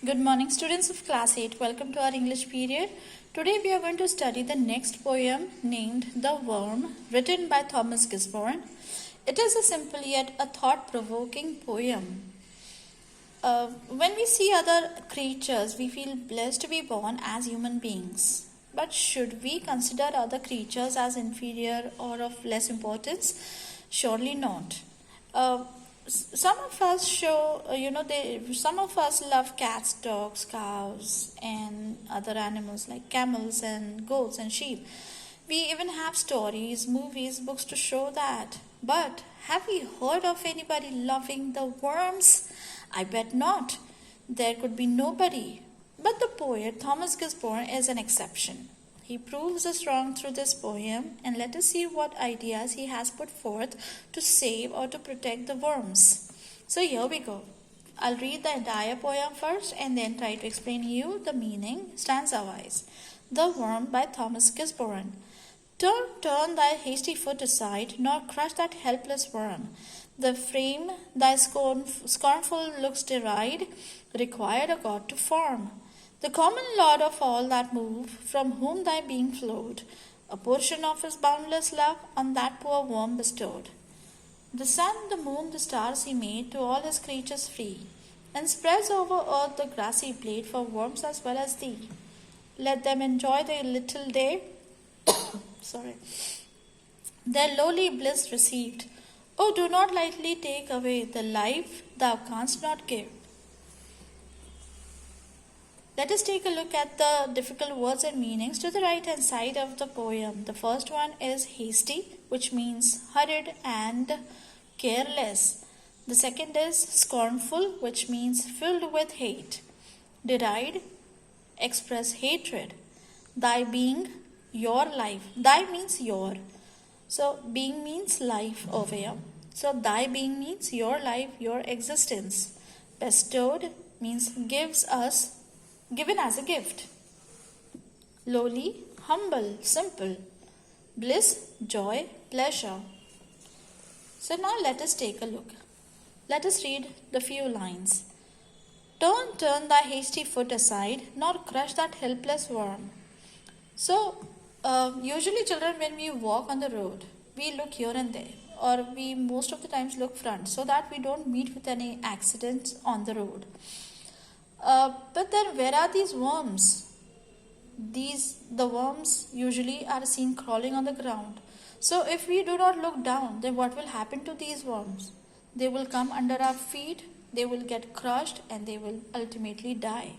Good morning, students of class 8. Welcome to our English period. Today we are going to study the next poem named The Worm, written by Thomas Gisborne. It is a simple yet a thought-provoking poem. When we see other creatures, we feel blessed to be born as human beings. But should we consider other creatures as inferior or of less importance? Surely not. Some of us some of us love cats, dogs, cows, and other animals like camels and goats and sheep. We even have stories, movies, books to show that. But have we heard of anybody loving the worms? I bet not. There could be nobody. But the poet Thomas Gisborne is an exception. He proves us wrong through this poem, and let us see what ideas he has put forth to save or to protect the worms. So here we go. I'll read the entire poem first and then try to explain you the meaning stanza-wise. The Worm by Thomas Gisborne. Turn thy hasty foot aside, nor crush that helpless worm. The frame thy scornful looks deride, required a God to form. The common Lord of all that move, from whom thy being flowed, a portion of his boundless love on that poor worm bestowed. The sun, the moon, the stars he made to all his creatures free, and spreads over earth the grassy blade for worms as well as thee. Let them enjoy their little day, their lowly bliss received. Oh, do not lightly take away the life thou canst not give. Let us take a look at the difficult words and meanings to the right hand side of the poem. The first one is hasty, which means hurried and careless. The second is scornful, which means filled with hate. Deride, express hatred. Thy being, your life. Thy means your. So being means life over here. So thy being means your life, your existence. Bestowed means given as a gift. Lowly, humble, simple. Bliss, joy, pleasure. So now let us take a look. Let us read the few lines. Turn thy hasty foot aside, nor crush that helpless worm. So, usually children, when we walk on the road, we look here and there, or we most of the times look front, so that we don't meet with any accidents on the road. But then where are these worms? The worms usually are seen crawling on the ground. So if we do not look down, then what will happen to these worms? They will come under our feet, they will get crushed, and they will ultimately die.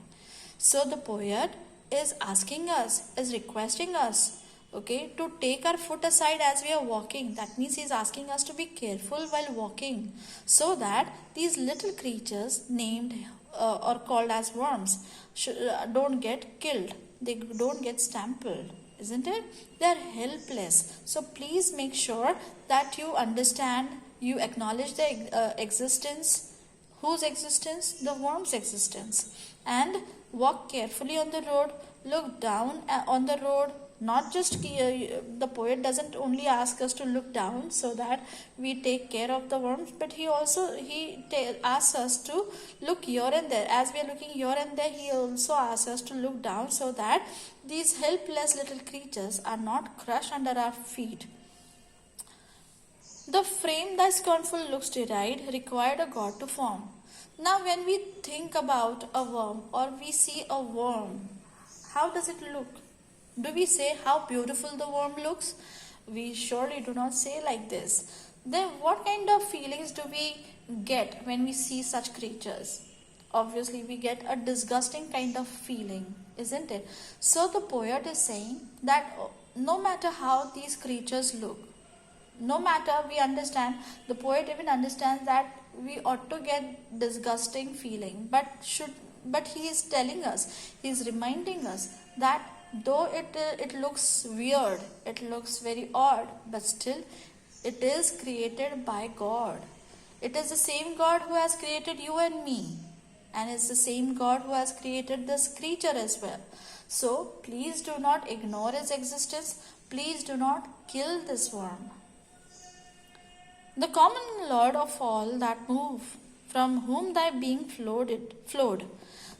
So the poet is asking us, is requesting us, to take our foot aside as we are walking. That means he is asking us to be careful while walking, so that these little creatures named or called as worms don't get killed, they don't get stampled, isn't it? They are helpless. So please make sure that you understand, you acknowledge the existence. Whose existence? The worm's existence. And walk carefully on the road, look down on the road. Not just the poet doesn't only ask us to look down so that we take care of the worms, but he asks us to look here and there. As we are looking here and there, he also asks us to look down so that these helpless little creatures are not crushed under our feet. The frame thy scornful looks deride, required a God to form. Now when we think about a worm or we see a worm, how does it look? Do we say how beautiful the worm looks? We surely do not say like this. Then what kind of feelings do we get when we see such creatures? Obviously we get a disgusting kind of feeling, isn't it? So the poet is saying that no matter how these creatures look, no matter, we understand, the poet even understands that we ought to get disgusting feeling, but he is telling us, he is reminding us that though it looks weird, it looks very odd, but still it is created by God. It is the same God who has created you and me, and it's the same God who has created this creature as well. So please do not ignore his existence. Please do not kill this worm. The common Lord of all that move, from whom thy being flowed.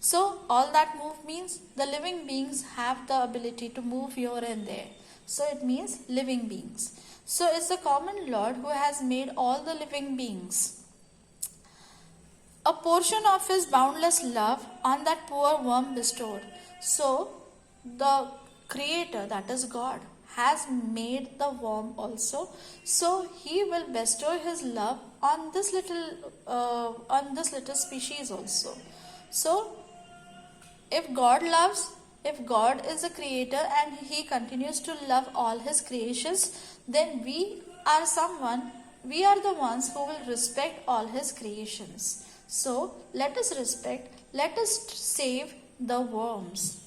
So all that move means the living beings have the ability to move here and there. So it means living beings. So it's the common Lord who has made all the living beings. A portion of his boundless love on that poor worm bestowed. So the Creator, that is God, has made the worm also. So he will bestow his love on this little species also. So if God loves, if God is a creator and he continues to love all his creations, then we are the ones who will respect all his creations. So let us respect, let us save the worms.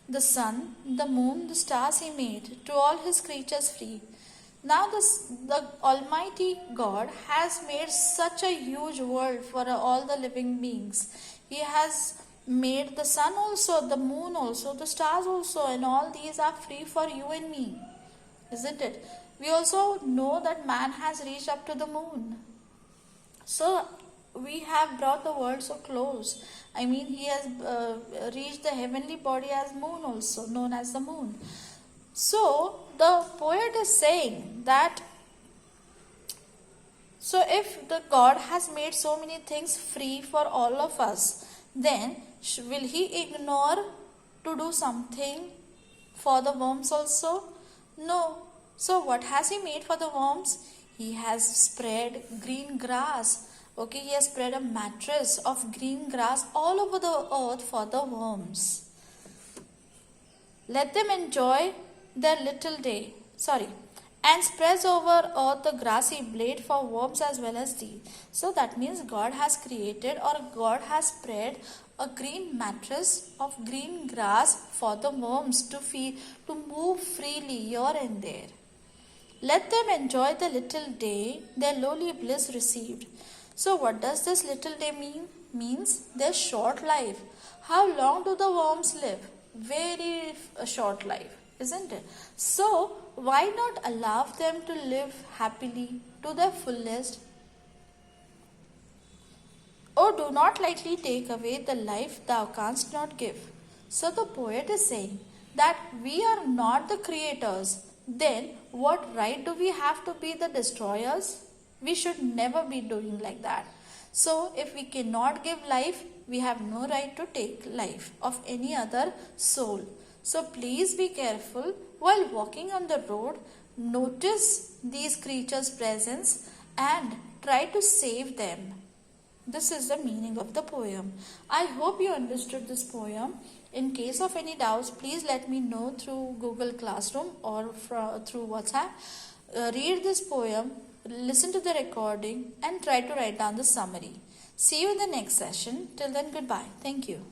The sun, the moon, the stars he made, to all his creatures free. Now the Almighty God has made such a huge world for all the living beings. He has made the sun also, the moon also, the stars also, and all these are free for you and me. Isn't it? We also know that man has reached up to the moon. So we have brought the world so close. I mean, he has reached the heavenly body as moon also, known as the moon. So the poet is saying that, so if the God has made so many things free for all of us, then will he ignore to do something for the worms also? No. So what has he made for the worms? He has spread green grass. Okay, he has spread a mattress of green grass all over the earth for the worms. Let them enjoy their little day. And spreads over earth the grassy blade for worms as well as thee. So that means God has created, or God has spread a green mattress of green grass for the worms to move freely here and there. Let them enjoy the little day their lowly bliss received. So what does this little day mean? Means their short life. How long do the worms live? Very short life, isn't it? So why not allow them to live happily to their fullest? Oh, do not lightly take away the life thou canst not give. So the poet is saying that we are not the creators. Then what right do we have to be the destroyers? We should never be doing like that. So if we cannot give life, we have no right to take life of any other soul. So please be careful while walking on the road. Notice these creatures' presence and try to save them. This is the meaning of the poem. I hope you understood this poem. In case of any doubts, please let me know through Google Classroom or through WhatsApp. Read this poem, listen to the recording, and try to write down the summary. See you in the next session. Till then, goodbye. Thank you.